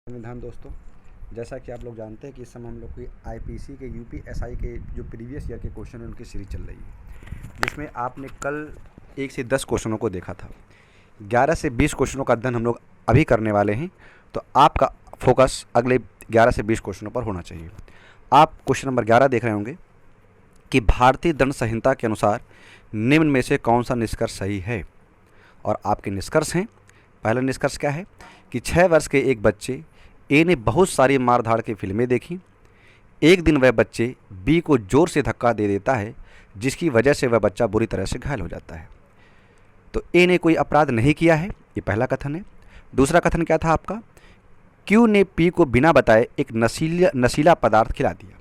संविधान दोस्तों, जैसा कि आप लोग जानते हैं कि इस समय हम लोग की आईपीसी के यूपीएसआई के जो प्रीवियस ईयर के क्वेश्चन हैं उनकी सीरीज चल रही है, जिसमें आपने कल 1 से 10 क्वेश्चनों को देखा था। 11 से 20 क्वेश्चनों का अध्ययन हम लोग अभी करने वाले हैं, तो आपका फोकस अगले 11 से 20 क्वेश्चनों पर होना चाहिए। आप क्वेश्चन नंबर 11 देख रहे होंगे कि भारतीय दंड संहिता के अनुसार निम्न में से कौन सा निष्कर्ष सही है, और आपके निष्कर्ष हैं। पहला निष्कर्ष क्या है कि 6 वर्ष के एक बच्चे ए ने बहुत सारी मारधाड़ की फिल्में देखी। एक दिन वह बच्चे बी को जोर से धक्का दे देता है, जिसकी वजह से वह बच्चा बुरी तरह से घायल हो जाता है। तो ए ने कोई अपराध नहीं किया है, ये पहला कथन है। दूसरा कथन क्या था आपका, क्यू ने पी को बिना बताए एक नशीला पदार्थ खिला दिया।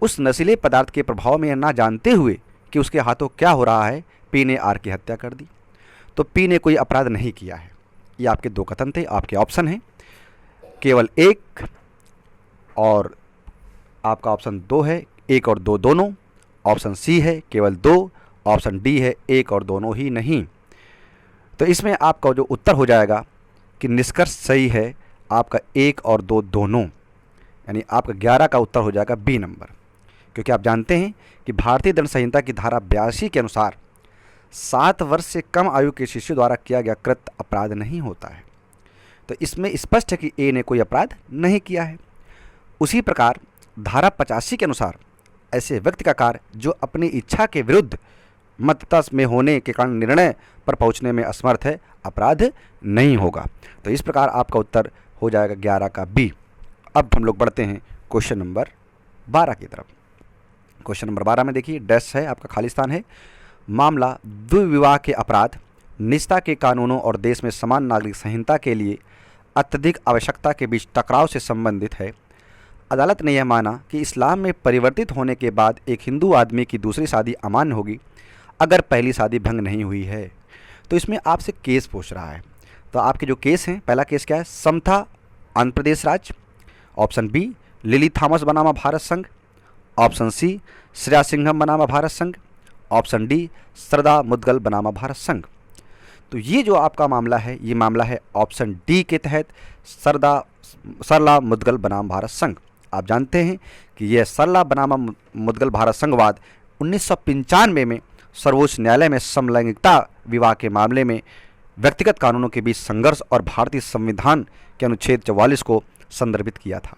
उस नशीले पदार्थ के प्रभाव में ना जानते हुए कि उसके हाथों क्या हो रहा है, पी ने आर की हत्या कर दी। तो पी ने कोई अपराध नहीं किया है। ये आपके दो कथन थे, आपके ऑप्शन हैं केवल एक, और आपका ऑप्शन 2 है 1 और 2 दोनों। ऑप्शन सी है केवल 2। ऑप्शन डी है 1 और दोनों ही नहीं। तो इसमें आपका जो उत्तर हो जाएगा कि निष्कर्ष सही है आपका 1 और 2 दोनों, यानी आपका 11 का उत्तर हो जाएगा बी नंबर। क्योंकि आप जानते हैं कि भारतीय दंड संहिता की धारा 82 के अनुसार 7 वर्ष से कम आयु के शिशु द्वारा किया गया कृत्य अपराध नहीं होता है। तो इसमें स्पष्ट है कि ए ने कोई अपराध नहीं किया है। उसी प्रकार धारा 85 के अनुसार ऐसे व्यक्ति का कार्य जो अपनी इच्छा के विरुद्ध मतता में होने के कारण निर्णय पर पहुंचने में असमर्थ है, अपराध नहीं होगा। तो इस प्रकार आपका उत्तर हो जाएगा 11 का बी। अब हम लोग बढ़ते हैं क्वेश्चन नंबर 12 की तरफ। क्वेश्चन नंबर 12 में देखिए, डैश है, आपका खाली स्थान है। मामला द्विविवाह के अपराध, निजता के कानूनों और देश में समान नागरिक संहिता के लिए अत्यधिक आवश्यकता के बीच टकराव से संबंधित है। अदालत ने यह माना कि इस्लाम में परिवर्तित होने के बाद एक हिंदू आदमी की दूसरी शादी अमान्य होगी अगर पहली शादी भंग नहीं हुई है। तो इसमें आपसे केस पूछ रहा है। तो आपके जो केस हैं, पहला केस क्या है, समथा आंध्र प्रदेश राज्य। ऑप्शन बी लिली थॉमस बनामा भारत संघ। ऑप्शन सी श्रेया सिंघम बनामा भारत संघ। ऑप्शन डी सरदा मुदगल बनामा भारत संघ। तो ये जो आपका मामला है, ये मामला है ऑप्शन डी के तहत सरला मुदगल बनाम भारत संघ। आप जानते हैं कि यह सरला बनाम मुदगल भारत संघवाद 1995 में सर्वोच्च न्यायालय में समलैंगिकता विवाह के मामले में व्यक्तिगत कानूनों के बीच संघर्ष और भारतीय संविधान के अनुच्छेद 44 को संदर्भित किया था।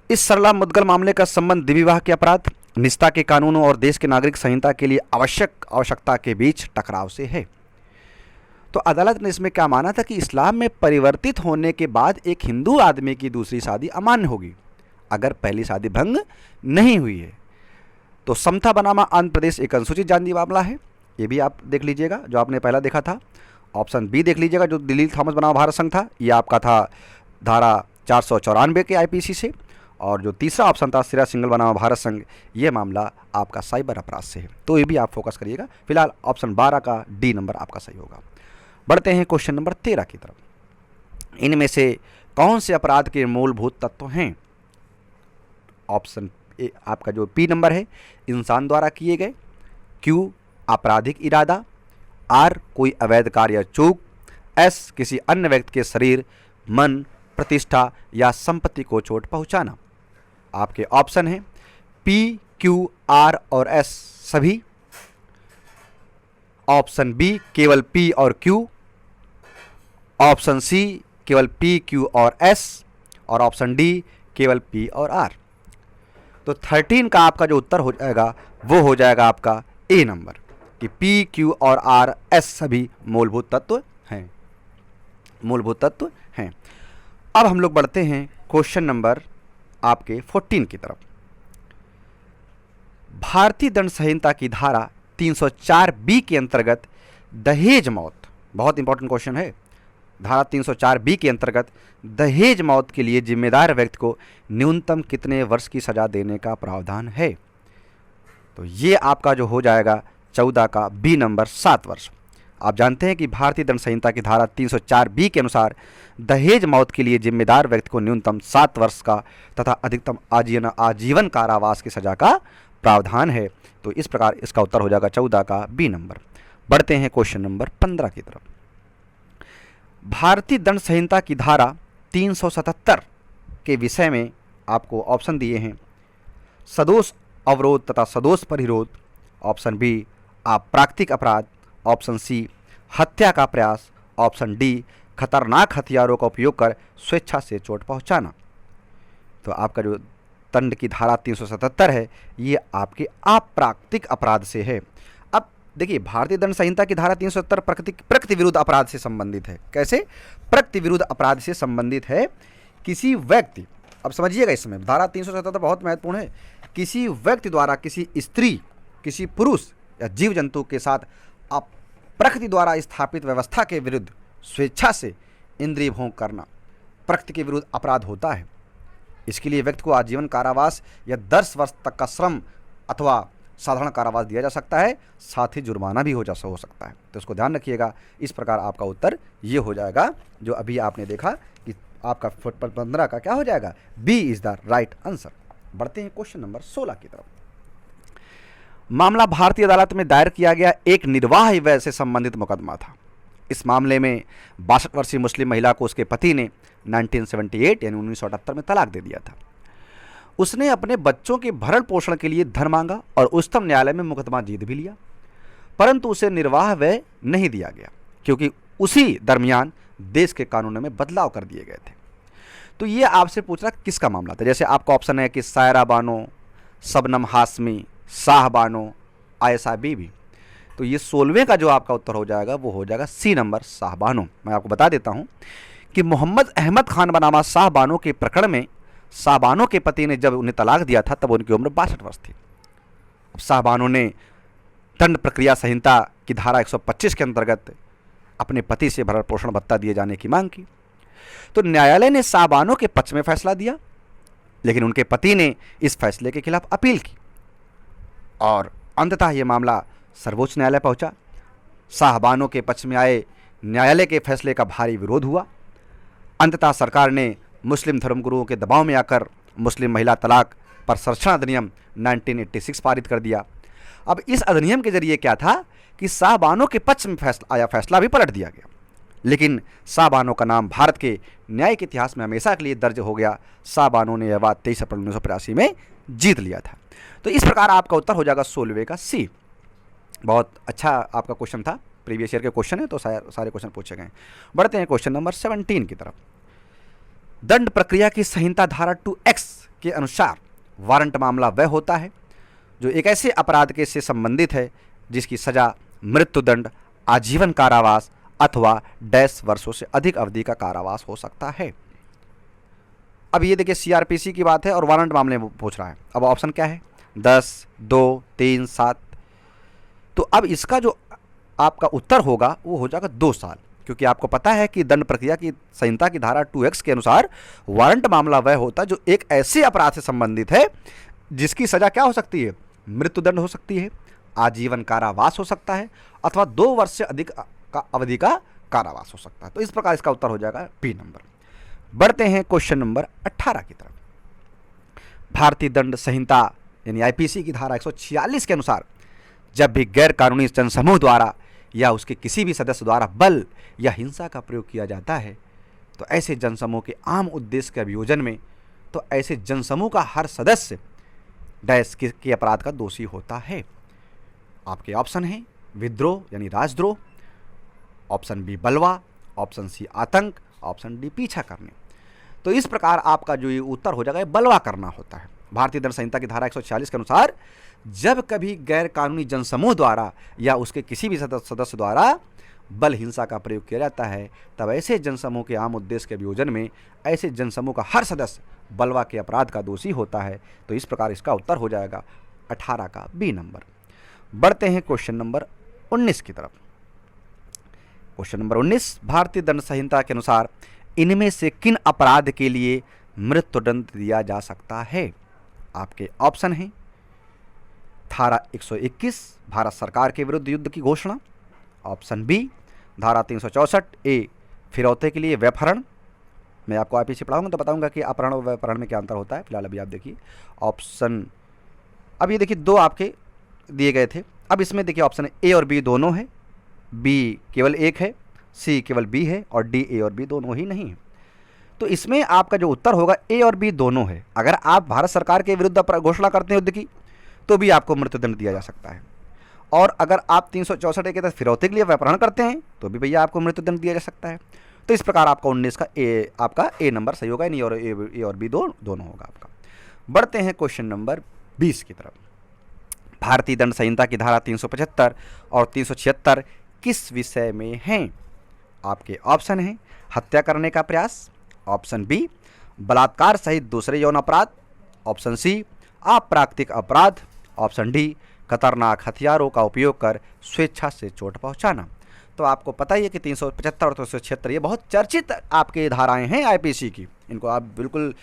इस सरला मुदगल मामले का संबंध द्विविवाह के अपराध, निजता के कानूनों और देश के नागरिक संहिता के लिए आवश्यकता के बीच टकराव से है। तो अदालत ने इसमें क्या माना था कि इस्लाम में परिवर्तित होने के बाद एक हिंदू आदमी की दूसरी शादी अमान्य होगी अगर पहली शादी भंग नहीं हुई है। तो समता बनामा आंध्र प्रदेश एक अनुसूचित जाति मामला है, ये भी आप देख लीजिएगा, जो आपने पहला देखा था। ऑप्शन बी देख लीजिएगा, जो लिली थॉमस बनाम भारत संघ था, ये आपका था धारा 494 के आईपीसी से। और जो तीसरा ऑप्शन था श्रेया सिंघल बनाम भारत संघ, ये मामला आपका साइबर अपराध से है। तो ये भी आप फोकस करिएगा। फिलहाल ऑप्शन 12 का डी नंबर आपका सही होगा। बढ़ते हैं क्वेश्चन नंबर 13 की तरफ। इनमें से कौन से अपराध के मूलभूत तत्व हैं? ऑप्शन ए आपका जो पी नंबर है, इंसान द्वारा किए गए। क्यू आपराधिक इरादा। आर कोई अवैध कार्य या चूक। एस किसी अन्य व्यक्ति के शरीर, मन, प्रतिष्ठा या संपत्ति को चोट पहुंचाना। आपके ऑप्शन हैं पी, क्यू, आर और एस सभी। ऑप्शन बी केवल पी और क्यू। ऑप्शन सी केवल पी, क्यू और एस। और ऑप्शन डी केवल पी और आर। तो 13 का आपका जो उत्तर हो जाएगा वो हो जाएगा आपका ए नंबर, कि पी, क्यू और आर, एस सभी मूलभूत तत्व हैं, मूलभूत तत्व हैं। अब हम लोग बढ़ते हैं क्वेश्चन नंबर आपके 14 की तरफ। भारतीय दंड संहिता की धारा 304 बी के अंतर्गत दहेज मौत, बहुत इंपॉर्टेंट क्वेश्चन है, धारा 304 बी के अंतर्गत दहेज मौत के लिए जिम्मेदार व्यक्ति को न्यूनतम कितने वर्ष की सजा देने का प्रावधान है? तो ये आपका जो हो जाएगा 14 का बी नंबर 7 वर्ष। आप जानते हैं कि भारतीय दंड संहिता की धारा 304 बी के अनुसार दहेज मौत के लिए जिम्मेदार व्यक्ति को न्यूनतम 7 वर्ष का तथा अधिकतम आजीवन कारावास की सजा का प्रावधान है। तो इस प्रकार इसका उत्तर हो जाएगा 14 का बी नंबर। बढ़ते हैं क्वेश्चन नंबर 15 की तरफ। भारतीय दंड संहिता की धारा 377 के विषय में आपको ऑप्शन दिए हैं। सदोष अवरोध तथा सदोष परिरोध, ऑप्शन बी अप्राकृतिक अपराध, ऑप्शन सी हत्या का प्रयास, ऑप्शन डी खतरनाक हथियारों का उपयोग कर स्वेच्छा से चोट पहुंचाना। तो आपका जो दंड की धारा 377 है ये आपके अप्राकृतिक अपराध से है। अब देखिए, भारतीय दंड संहिता की धारा 377 प्रकृति विरुद्ध अपराध से संबंधित है। कैसे? प्रकृति विरुद्ध अपराध से संबंधित है। किसी व्यक्ति, अब समझिएगा, इसमें धारा 377 बहुत महत्वपूर्ण है। किसी व्यक्ति द्वारा किसी स्त्री, किसी पुरुष या जीव जंतु के साथ प्रकृति द्वारा स्थापित व्यवस्था के विरुद्ध स्वेच्छा से इंद्रिय भोग करना प्रकृति के विरुद्ध अपराध होता है। इसके लिए व्यक्ति को आजीवन कारावास या 10 वर्ष तक का श्रम अथवा साधारण कारावास दिया जा सकता है, साथ ही जुर्माना भी हो सकता है। तो इसको ध्यान रखिएगा। इस प्रकार आपका उत्तर ये हो जाएगा जो अभी आपने देखा कि आपका 15 का क्या हो जाएगा, B is the right answer. बढ़ते हैं क्वेश्चन नंबर 16 की तरफ। मामला भारतीय अदालत में दायर किया गया एक निर्वाह व्यय से संबंधित मुकदमा था। इस मामले में 62 वर्षीय मुस्लिम महिला को उसके पति ने 1978 यानी 1978 में तलाक दे दिया था। उसने अपने बच्चों के भरण पोषण के लिए धन मांगा और उच्चतम न्यायालय में मुकदमा जीत भी लिया, परंतु उसे निर्वाह व्यय नहीं दिया गया क्योंकि उसी दरमियान देश के कानूनों में बदलाव कर दिए गए थे। तो ये आपसे पूछ रहा किसका मामला था। जैसे आपका ऑप्शन है कि सायरा बानो, शबनम हाशमी, शाह बानो, आयशा बीबी। तो ये 16वें का जो आपका उत्तर हो जाएगा वो हो जाएगा सी नंबर, शाह बानो। मैं आपको बता देता हूँ कि मोहम्मद अहमद खान बनामा शाह बानो के प्रकरण में शाह बानो के पति ने जब उन्हें तलाक दिया था तब उनकी उम्र 62 वर्ष थी। शाह बानो ने दंड प्रक्रिया संहिता की धारा 125 के अंतर्गत अपने पति से भरण पोषण भत्ता दिए जाने की मांग की। तो न्यायालय ने शाह बानो के पक्ष में फैसला दिया, लेकिन उनके पति ने इस फैसले के खिलाफ अपील की और अंततः ये मामला सर्वोच्च न्यायालय पहुंचा। शाह बानो के पक्ष में आए न्यायालय के फैसले का भारी विरोध हुआ। अंततः सरकार ने मुस्लिम धर्मगुरुओं के दबाव में आकर मुस्लिम महिला तलाक पर संरक्षण अधिनियम 1986 पारित कर दिया। अब इस अधिनियम के जरिए क्या था कि शाह बानो के पक्ष में फैसला भी पलट दिया गया, लेकिन शाह बानो का नाम भारत के न्यायिक इतिहास में हमेशा के लिए दर्ज हो गया। शाह बानो ने यह बात 23 अप्रैल 1983 में जीत लिया था। तो इस प्रकार आपका उत्तर हो जाएगा 16वें का सी। बहुत अच्छा आपका क्वेश्चन था, प्रीवियस ईयर के क्वेश्चन है तो सारे क्वेश्चन पूछे गए। बढ़ते हैं क्वेश्चन नंबर 17 की तरफ। दंड प्रक्रिया की संहिता धारा 2X के अनुसार वारंट मामला वह होता है जो एक ऐसे अपराध के से संबंधित है जिसकी सजा मृत्युदंड, आजीवन कारावास अथवा 10 वर्षों से अधिक अवधि का कारावास हो सकता है। अब ये देखिए CRPC की बात है और वारंट मामले में पूछ रहा है। अब ऑप्शन क्या है, 10, 2, 3, 7। तो अब इसका जो आपका उत्तर होगा वो हो जाएगा 2 साल, क्योंकि आपको पता है कि दंड प्रक्रिया की संहिता की धारा 2X के अनुसार वारंट मामला वह होता है जो एक ऐसे अपराध से संबंधित है जिसकी सजा क्या हो सकती है, मृत्युदंड हो सकती है, आजीवन कारावास हो सकता है अथवा 2 वर्ष से अधिक का अवधि का कारावास हो सकता है। तो इस प्रकार इसका उत्तर हो जाएगा बी नंबर। बढ़ते हैं क्वेश्चन नंबर 18 की तरफ। भारतीय दंड संहिता यानी IPC की धारा 146 के अनुसार जब भी गैर कानूनी जनसमूह द्वारा या उसके किसी भी सदस्य द्वारा बल या हिंसा का प्रयोग किया जाता है तो ऐसे जनसमूह के आम उद्देश्य के अभियोजन में तो ऐसे जनसमूह का हर सदस्य डैश के अपराध का दोषी होता है। आपके ऑप्शन हैं विद्रोह यानी राजद्रोह, ऑप्शन बी बलवा, ऑप्शन सी आतंक, ऑप्शन डी पीछा करने। तो इस प्रकार आपका जो ये उत्तर हो जाएगा बलवा करना होता है। भारतीय दंड संहिता की धारा 146 के अनुसार जब कभी गैर कानूनी जनसमूह द्वारा या उसके किसी भी सदस्य द्वारा बल हिंसा का प्रयोग किया जाता है तब ऐसे जनसमूह के आम उद्देश्य के अभियोजन में ऐसे जनसमूह का हर सदस्य बलवा के अपराध का दोषी होता है। तो इस प्रकार इसका उत्तर हो जाएगा 18 का बी नंबर। बढ़ते हैं क्वेश्चन नंबर 19 की तरफ। क्वेश्चन नंबर 19, भारतीय दंड संहिता के अनुसार इनमें से किन अपराध के लिए मृत्युदंड दिया जा सकता है। आपके ऑप्शन हैं धारा 121 भारत सरकार के विरुद्ध युद्ध की घोषणा, ऑप्शन बी धारा 364 ए फिरौते के लिए व्यपहरण। मैं आपको IPC पढ़ाऊंगा तो बताऊंगा कि अपहरण और व्यपहरण में क्या अंतर होता है। फिलहाल अभी आप देखिए ऑप्शन, अब ये देखिए 2 आपके दिए गए थे। अब इसमें देखिए ऑप्शन ए और बी दोनों है, बी केवल एक है, सी केवल बी है और डी ए और बी दोनों ही नहीं है। तो इसमें आपका जो उत्तर होगा ए और बी दोनों है। अगर आप भारत सरकार के विरुद्ध घोषणा करते हैं युद्ध की तो भी आपको मृत्युदंड दिया जा सकता है, और अगर आप 364 के तहत फिरौती के लिए अपहरण करते हैं तो भी भैया आपको मृत्युदंड दिया जा सकता है। तो इस प्रकार आपका 19 का आपका ए नंबर सही होगा, नहीं और ए और बी दोनों होगा आपका। बढ़ते हैं क्वेश्चन नंबर 20 की तरफ। भारतीय दंड संहिता की धारा 375 और 376 किस विषय में हैं? आपके ऑप्शन हैं हत्या करने का प्रयास, ऑप्शन बी बलात्कार सहित दूसरे यौन अपराध, ऑप्शन सी अप्राकृतिक अपराध, ऑप्शन डी खतरनाक हथियारों का उपयोग कर स्वेच्छा से चोट पहुंचाना। तो आपको पता ही है कि 375 और 376 ये बहुत चर्चित आपके धाराएं हैं आईपीसी की। इनको आप बिल्कुल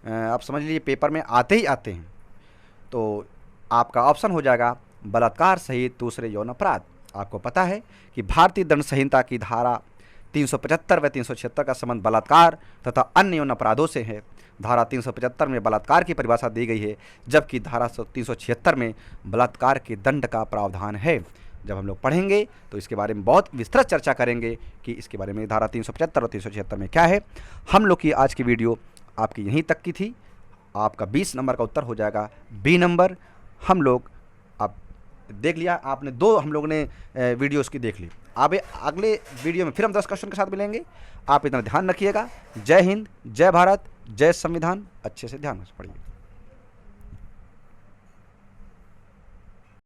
आप समझ लीजिए पेपर में आते ही आते हैं। तो आपका ऑप्शन हो जाएगा बलात्कार सहित दूसरे यौन अपराध। आपको पता है कि भारतीय दंड संहिता की धारा 375 व 376 का संबंध बलात्कार तथा अन्य यौन अपराधों से है। धारा 375 में बलात्कार की परिभाषा दी गई है, जबकि धारा 376 में बलात्कार के दंड का प्रावधान है। जब हम लोग पढ़ेंगे तो इसके बारे में बहुत विस्तृत चर्चा करेंगे कि इसके बारे में धारा 375 और 376 में क्या है। हम लोग की आज की वीडियो आपकी यहीं तक की थी। आपका 20 नंबर का उत्तर हो जाएगा बी नंबर। हम लोग अब देख लिया आपने, 2 हम लोगों ने वीडियो उसकी देख ली। अब अगले वीडियो में फिर हम 10 क्वेश्चन के साथ मिलेंगे। आप इतना ध्यान रखिएगा। जय हिंद, जय भारत, जय संविधान। अच्छे से ध्यान से पढ़िए।